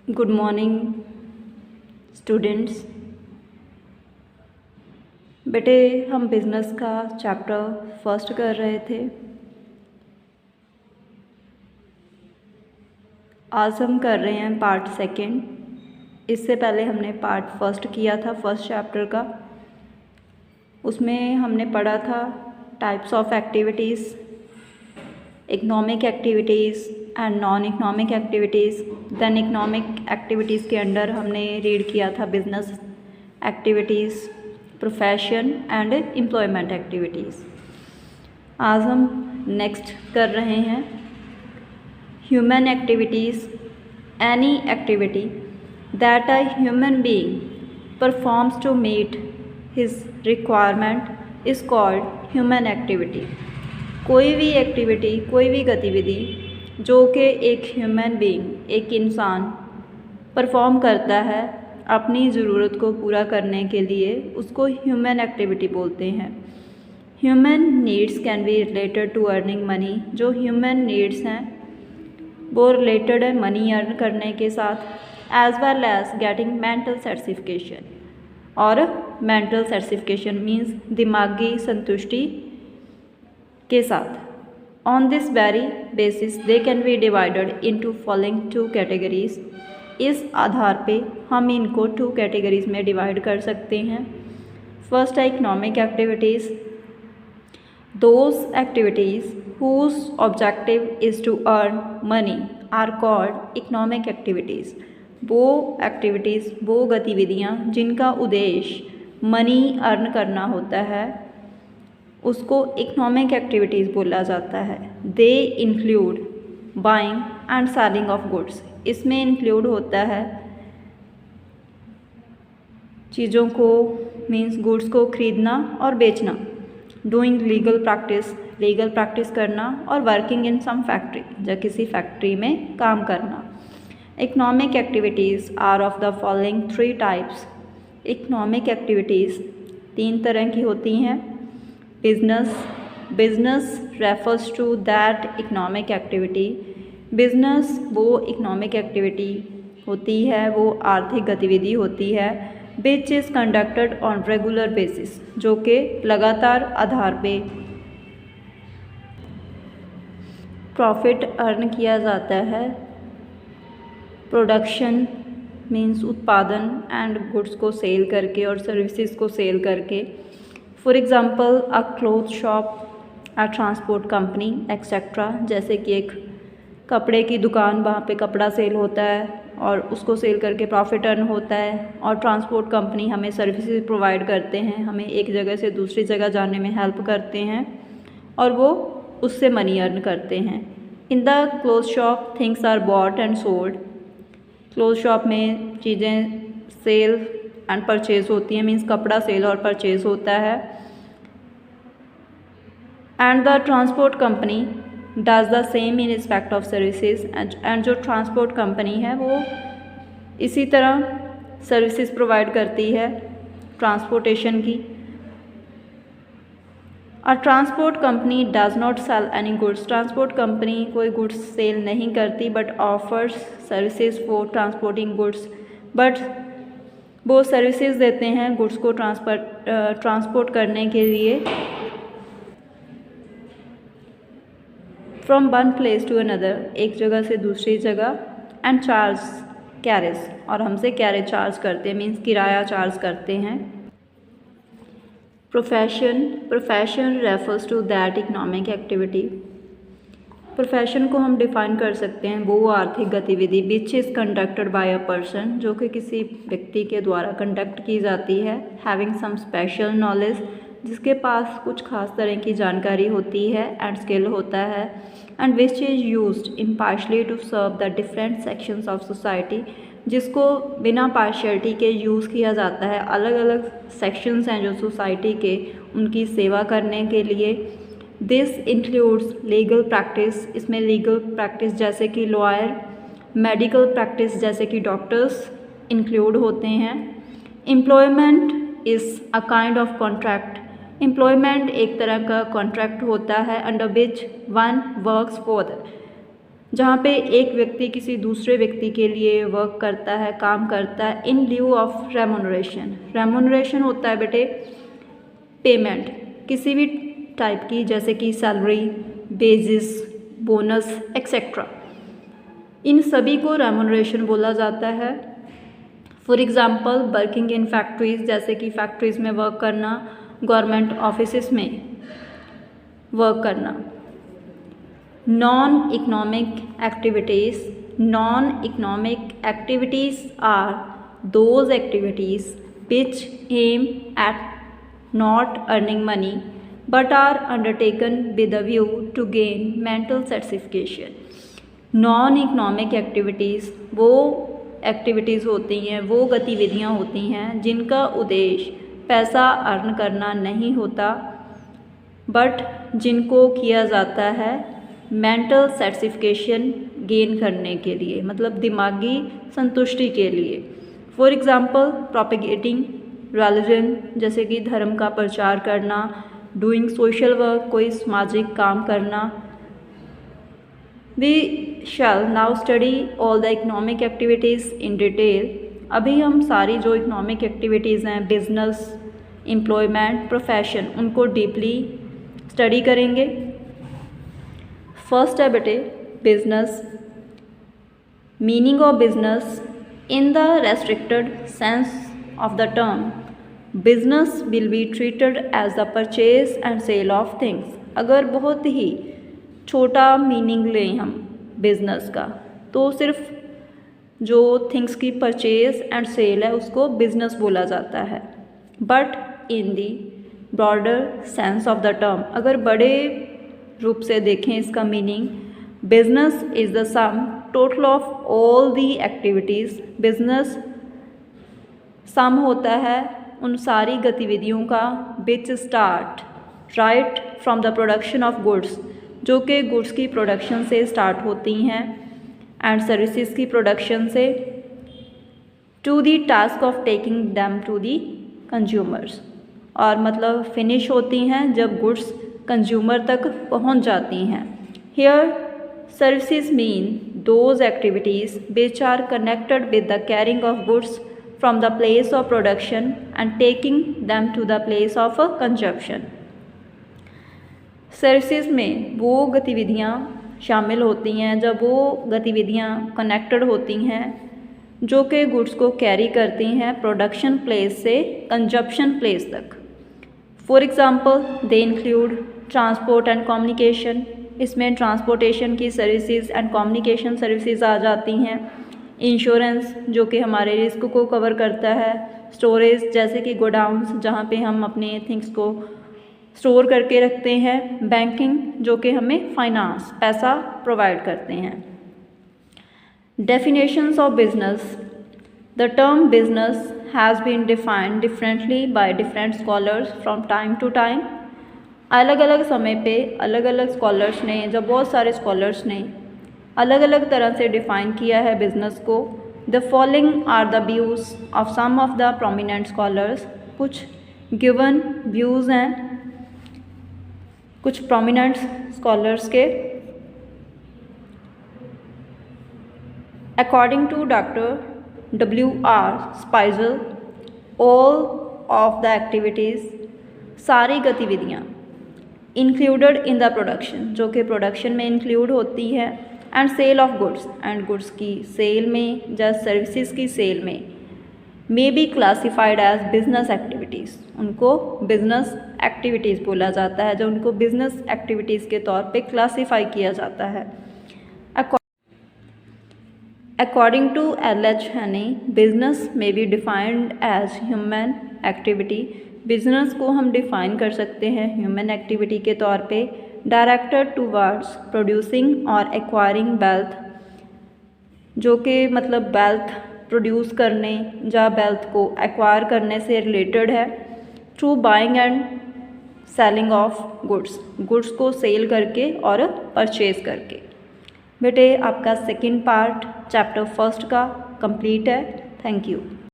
Good morning students. बेटे हम business का चैप्टर फर्स्ट कर रहे थे। आज हम कर रहे हैं पार्ट सेकंड। इससे पहले हमने पार्ट फर्स्ट किया था फर्स्ट चैप्टर का। उसमें हमने पढ़ा था types of activities, economic activities and non economic activities. Then economic activities के अंडर हमने रीड किया था business activities, profession and employment activities. आज हम नेक्स्ट कर रहे हैं human activities. Any activity that a human being performs to meet his requirement is called human activity. कोई भी एक्टिविटी, कोई भी गतिविधि जो कि एक ह्यूमन बीइंग, एक इंसान परफॉर्म करता है अपनी ज़रूरत को पूरा करने के लिए, उसको ह्यूमन एक्टिविटी बोलते हैं। Human needs can be related to earning money. जो ह्यूमन नीड्स हैं वो रिलेटेड है मनी अर्न करने के साथ, as well as getting mental satisfaction. और मेंटल सेटिस्फिकेशन मीन्स दिमागी संतुष्टि के साथ। On this very basis they can be divided into following two categories. इस आधार पे हम इनको टू कैटेगरीज में डिवाइड कर सकते हैं। फर्स्ट है economic activities. Those activities whose objective is to earn money are called economic activities। वो एक्टिविटीज़, वो गतिविधियाँ जिनका उद्देश्य मनी अर्न करना होता है उसको इकोनॉमिक एक्टिविटीज़ बोला जाता है। They include buying and selling of goods. इसमें इंक्लूड होता है चीज़ों को, मीन्स गुड्स को खरीदना और बेचना। डूइंग लीगल प्रैक्टिस करना, और वर्किंग इन सम फैक्ट्री, या किसी फैक्ट्री में काम करना। Economic activities are of the following three types. Economic activities तीन तरह की होती हैं। Business refers to that economic activity. Business वो इकोनॉमिक एक्टिविटी होती है, वो आर्थिक गतिविधि होती है which is conducted on regular basis, जो कि लगातार आधार पे प्रॉफिट अर्न किया जाता है। प्रोडक्शन मीन्स उत्पादन, एंड गुड्स को सेल करके और सर्विसेज को सेल करके। For example a cloth shop, a transport company etcetera. जैसे कि एक कपड़े की दुकान, वहाँ पे कपड़ा सेल होता है और उसको सेल करके प्रॉफिट अर्न होता है। और ट्रांसपोर्ट कंपनी हमें सर्विसेज प्रोवाइड करते हैं, हमें एक जगह से दूसरी जगह जाने में हेल्प करते हैं और वो उससे मनी अर्न करते हैं। In the cloth shop things are bought and sold. Cloth shop में चीज़ें सेल एंड परचेज होती हैं, मीन्स कपड़ा सेल और परचेज होता है। And the transport company does the same in respect of services. And जो ट्रांसपोर्ट कंपनी है वो इसी तरह सर्विसेज प्रोवाइड करती है ट्रांसपोर्टेशन की। और transport company does not sell any goods. Transport company कोई गुड्स सेल नहीं करती but offers services for transporting goods. But वो सर्विसेज देते हैं गुड्स को ट्रांसपोर्ट करने के लिए from one place to another, एक जगह से दूसरी जगह। एंड चार्ज कैरेज, और हमसे कैरेज चार्ज करते हैं, मीन्स किराया चार्ज करते हैं। Profession refers to that economic activity. Profession को हम डिफाइन कर सकते हैं वो आर्थिक गतिविधि which is conducted by a person, जो कि किसी व्यक्ति के द्वारा कंडक्ट की जाती है। हैविंग सम स्पेशल नॉलेज, जिसके पास कुछ खास तरह की जानकारी होती है एंड स्किल होता है। And which is used impartially to serve the different sections of society, जिसको बिना पार्शियलिटी के यूज़ किया जाता है। अलग अलग सेक्शंस हैं जो सोसाइटी के, उनकी सेवा करने के लिए। This includes legal practice. इसमें लीगल प्रैक्टिस जैसे कि लॉयर, मेडिकल प्रैक्टिस जैसे कि डॉक्टर्स इंक्लूड होते हैं। Employment is a kind of contract. Employment एक तरह का कॉन्ट्रैक्ट होता है under which one works for जहाँ पे एक व्यक्ति किसी दूसरे व्यक्ति के लिए वर्क करता है, काम करता है इन ल्यू ऑफ रेमुनरेशन। रेमुनरेशन होता है बेटे पेमेंट किसी भी टाइप की, जैसे कि सैलरी, बेसिस, बोनस एक्सेट्रा, इन सभी को रेमुनरेशन बोला जाता है। For example working in factories, जैसे कि फैक्ट्रीज़ में वर्क करना, गवर्नमेंट ऑफिसेस में वर्क करना। Non economic activities, non economic activities are those activities which aim at not earning money but are undertaken with a view to gain mental satisfaction। Non economic activities वो activities होती हैं, वो गतिविधियाँ होती हैं जिनका उद्देश्य पैसा अर्न करना नहीं होता, बट जिनको किया जाता है मेंटल सेटिस्फिकेशन गेन करने के लिए, मतलब दिमागी संतुष्टि के लिए। फॉर एग्ज़ाम्पल प्रोपेगेटिंग रिलीजन, जैसे कि धर्म का प्रचार करना, डूइंग सोशल वर्क, कोई सामाजिक काम करना। We shall now study all the economic activities in detail. अभी हम सारी जो इकोनॉमिक एक्टिविटीज़ हैं, बिजनेस, एम्प्लॉयमेंट, प्रोफेशन, उनको डीपली स्टडी करेंगे। फर्स्ट है बेटे business. Meaning of business in the restricted sense of the term, business will be treated as the purchase and sale of things। अगर बहुत ही छोटा मीनिंग लें हम बिजनेस का, तो सिर्फ जो थिंग्स की परचेज एंड सेल है उसको बिजनेस बोला जाता है। But in the broader sense of the term, अगर बड़े रूप से देखें इसका meaning, business is the sum total of all the activities. Business sum होता है उन सारी गतिविधियों का which start right from the production of goods, जो कि गुड्स की प्रोडक्शन से स्टार्ट होती हैं, एंड सर्विसेज की प्रोडक्शन से, to the task of taking them to the consumers, और मतलब फिनिश होती हैं जब गुड्स कंज्यूमर तक पहुंच जाती हैं। Here services mean those activities which are connected with the carrying of goods from the place of production and taking them to the place of consumption। Services में वो गतिविधियाँ शामिल होती हैं जब वो गतिविधियाँ कनेक्टेड होती हैं जो कि गुड्स को कैरी करती हैं प्रोडक्शन प्लेस से कंजप्शन प्लेस तक। For example they include transport and communication, इसमें ट्रांसपोर्टेशन की सर्विसेज एंड कम्युनिकेशन सर्विसेज आ जाती हैं। इंश्योरेंस, जो कि हमारे रिस्क को कवर करता है। स्टोरेज, जैसे कि गोडाउन्स जहाँ पे हम अपने थिंग्स को स्टोर करके रखते हैं। बैंकिंग, जो कि हमें फाइनेंस, पैसा प्रोवाइड करते हैं। Definitions of business. The term business has been defined differently by different scholars from time to time. अलग अलग समय पे अलग अलग स्कॉलर्स ने, जब बहुत सारे स्कॉलर्स ने अलग अलग तरह से डिफ़ाइन किया है बिज़नेस को। The following are the views of some of the prominent scholars. कुछ गिवन व्यूज़ हैं कुछ प्रोमिनेंट स्कॉलर्स के। According to doctor W.R. Spiegel, all of the activities, सारी गतिविधियाँ, इंक्लूडेड इन द प्रोडक्शन, जो कि प्रोडक्शन में इंक्लूड होती है, and sale of goods, and goods की सेल में या सर्विसेज की सेल में, may be classified as business activities, उनको बिजनेस एक्टिविटीज़ बोला जाता है, जो उनको बिजनेस एक्टिविटीज़ के तौर पे क्लासिफाई किया जाता है। According to L.H. Haney, business may be defined as human activity. Business को हम डिफ़ाइन कर सकते हैं ह्यूमन एक्टिविटी के तौर पे। डायरेक्टेड टूवर्ड्स प्रोड्यूसिंग और एक्वायरिंग वेल्थ, जो कि मतलब वेल्थ प्रोड्यूस करने या वेल्थ को एक्वायर करने से रिलेटेड है। Through buying and selling of goods, goods को सेल करके और परचेज करके। बेटे आपका सेकंड पार्ट चैप्टर फर्स्ट का कंप्लीट है। Thank you.